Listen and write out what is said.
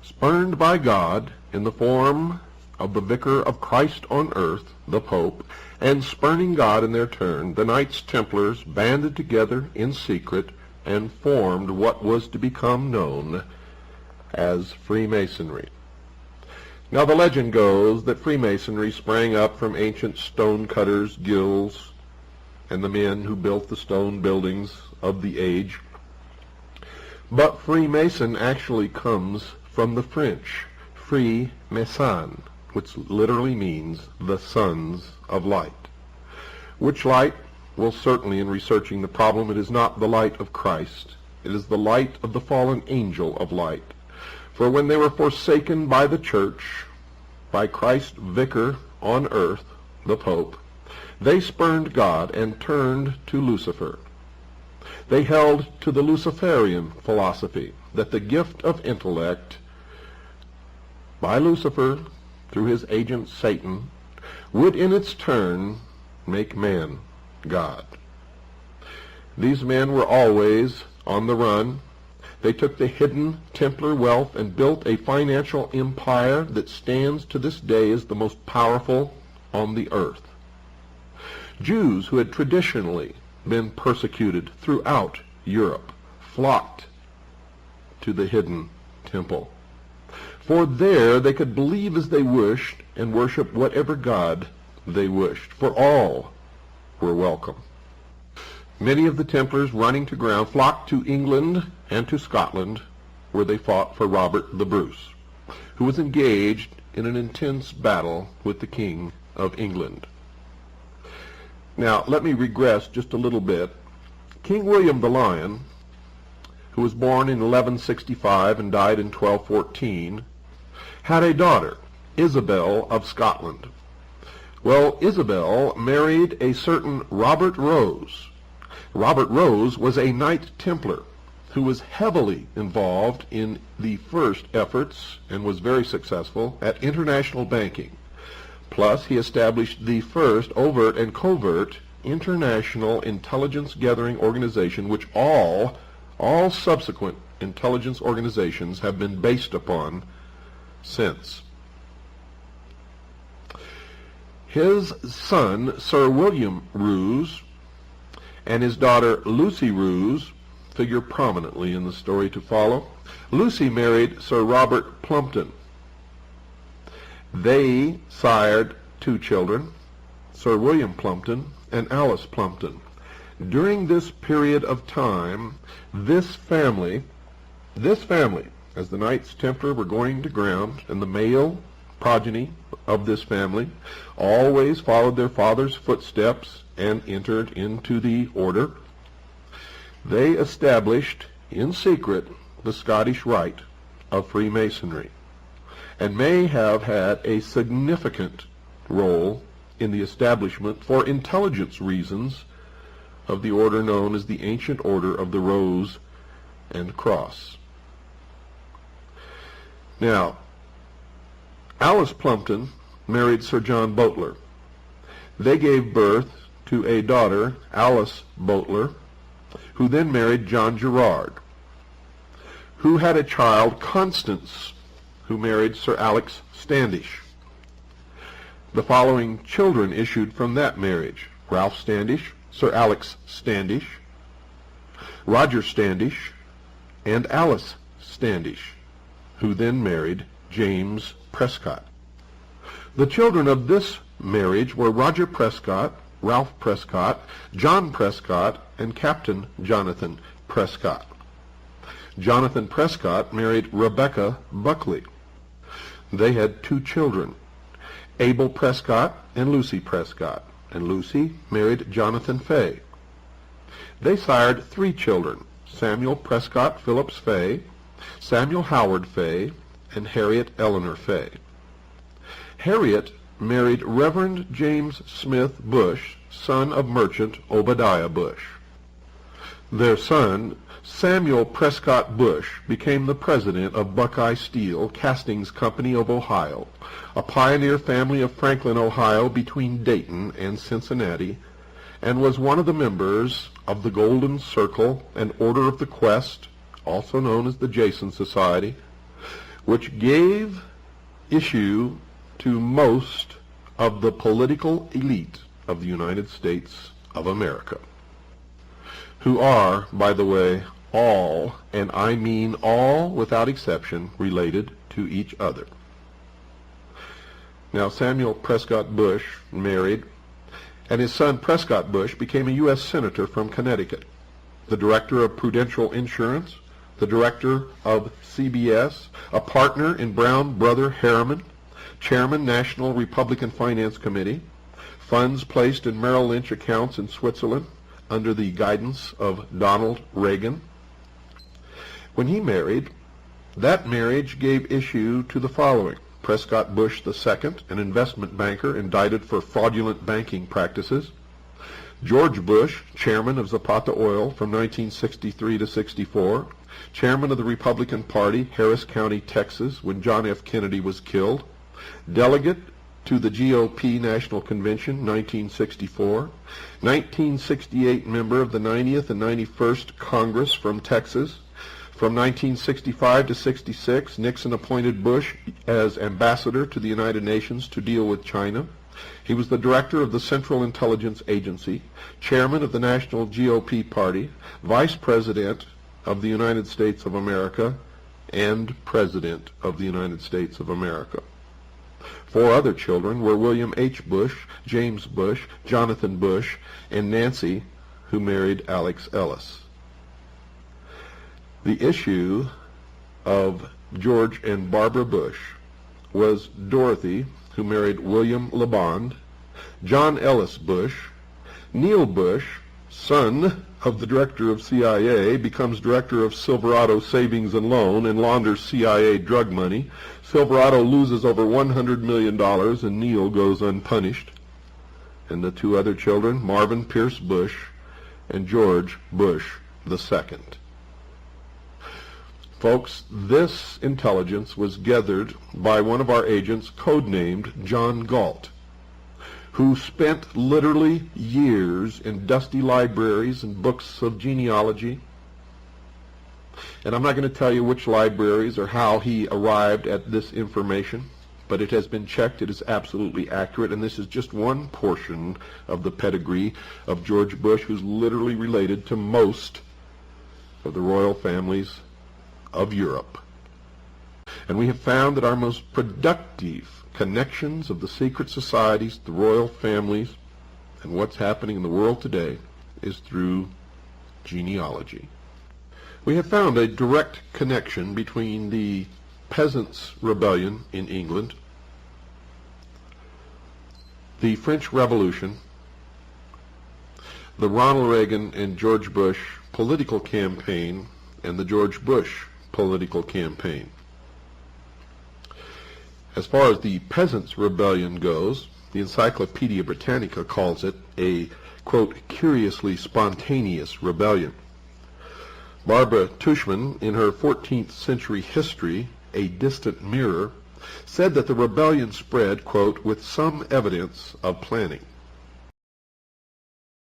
spurned by God in the form of the Vicar of Christ on earth, the Pope, and spurning God in their turn, the Knights Templars banded together in secret and formed what was to become known as Freemasonry. Now the legend goes that Freemasonry sprang up from ancient stonecutters' guilds and the men who built the stone buildings of the age. But Freemason actually comes from the French, Free Mason, which literally means the sons of light. Which light? Well, certainly in researching the problem, it is not the light of Christ. It is the light of the fallen angel of light. For when they were forsaken by the church, by Christ's vicar on earth, the Pope, they spurned God and turned to Lucifer. They held to the Luciferian philosophy that the gift of intellect by Lucifer through his agent Satan would in its turn make man God. These men were always on the run. They took the hidden Templar wealth and built a financial empire that stands to this day as the most powerful on the earth. Jews who had traditionally been persecuted throughout Europe flocked to the hidden temple. For there they could believe as they wished and worship whatever God they wished, for all were welcome. Many of the Templars running to ground flocked to England and to Scotland, where they fought for Robert the Bruce, who was engaged in an intense battle with the King of England. Now, let me regress just a little bit. King William the Lion, who was born in 1165 and died in 1214, had a daughter, Isabel of Scotland. Well, Isabel married a certain Robert Rose. Robert Rose was a Knight Templar who was heavily involved in the first efforts and was very successful at international banking. Plus, he established the first overt and covert international intelligence gathering organization, which all subsequent intelligence organizations have been based upon since. His son, Sir William Roos, and his daughter Lucy Roos figure prominently in the story to follow. Lucy married Sir Robert Plumpton. They sired two children, Sir William Plumpton and Alice Plumpton. During this period of time, this family, as the Knights Templar were going to ground, and the male progeny of this family always followed their father's footsteps and entered into the order. They established in secret the Scottish Rite of Freemasonry, and may have had a significant role in the establishment, for intelligence reasons, of the order known as the Ancient Order of the Rose and Cross. Now, Alice Plumpton married Sir John Boteler. They gave birth to a daughter, Alice Boteler, who then married John Gerard, who had a child, Constance, who married Sir Alex Standish. The following children issued from that marriage: Ralph Standish, Sir Alex Standish, Roger Standish, and Alice Standish, who then married James Prescott. The children of this marriage were Roger Prescott, Ralph Prescott, John Prescott, and Captain Jonathan Prescott. Jonathan Prescott married Rebecca Buckley. They had two children, Abel Prescott and Lucy Prescott, and Lucy married Jonathan Fay. They sired three children, Samuel Prescott Phillips Fay, Samuel Howard Fay, and Harriet Eleanor Fay. Harriet married Reverend James Smith Bush, son of merchant Obadiah Bush. Their son, Samuel Prescott Bush, became the president of Buckeye Steel Castings Company of Ohio, a pioneer family of Franklin, Ohio, between Dayton and Cincinnati, and was one of the members of the Golden Circle and Order of the Quest, also known as the Jason Society, which gave issue to most of the political elite of the United States of America, who are, by the way, all, and I mean all without exception, related to each other. Now, Samuel Prescott Bush married, and his son Prescott Bush became a U.S. Senator from Connecticut, the director of Prudential Insurance, the director of CBS, a partner in Brown Brother Harriman, chairman National Republican Finance Committee, funds placed in Merrill Lynch accounts in Switzerland under the guidance of Donald Reagan. When he married, that marriage gave issue to the following: Prescott Bush II, an investment banker indicted for fraudulent banking practices; George Bush, chairman of Zapata Oil from 1963 to 64, chairman of the Republican Party, Harris County, Texas, when John F. Kennedy was killed, delegate to the GOP National Convention, 1964, 1968 member of the 90th and 91st Congress from Texas. From 1965 to 66, Nixon appointed Bush as ambassador to the United Nations to deal with China. He was the director of the Central Intelligence Agency, chairman of the National GOP Party, vice president of the United States of America, and president of the United States of America. 4 other children were William H. Bush, James Bush, Jonathan Bush, and Nancy, who married Alex Ellis. The issue of George and Barbara Bush was Dorothy, who married William LeBond, John Ellis Bush, Neil Bush, son of the director of CIA, becomes director of Silverado Savings and Loan and launders CIA drug money. Silverado loses over $100 million and Neil goes unpunished. And the 2 other children, Marvin Pierce Bush and George Bush II. Folks, this intelligence was gathered by one of our agents, codenamed John Galt, who spent literally years in dusty libraries and books of genealogy. And I'm not going to tell you which libraries or how he arrived at this information, but it has been checked. It is absolutely accurate, and this is just one portion of the pedigree of George Bush, who's literally related to most of the royal families of Europe. And we have found that our most productive connections of the secret societies, the royal families, and what's happening in the world today is through genealogy. We have found a direct connection between the Peasants' Rebellion in England, the French Revolution, the Ronald Reagan and George Bush political campaign, and the George Bush political campaign. As far as the Peasants' Rebellion goes, the Encyclopedia Britannica calls it a, quote, curiously spontaneous rebellion. Barbara Tushman, in her 14th century history, A Distant Mirror, said that the rebellion spread, quote, with some evidence of planning.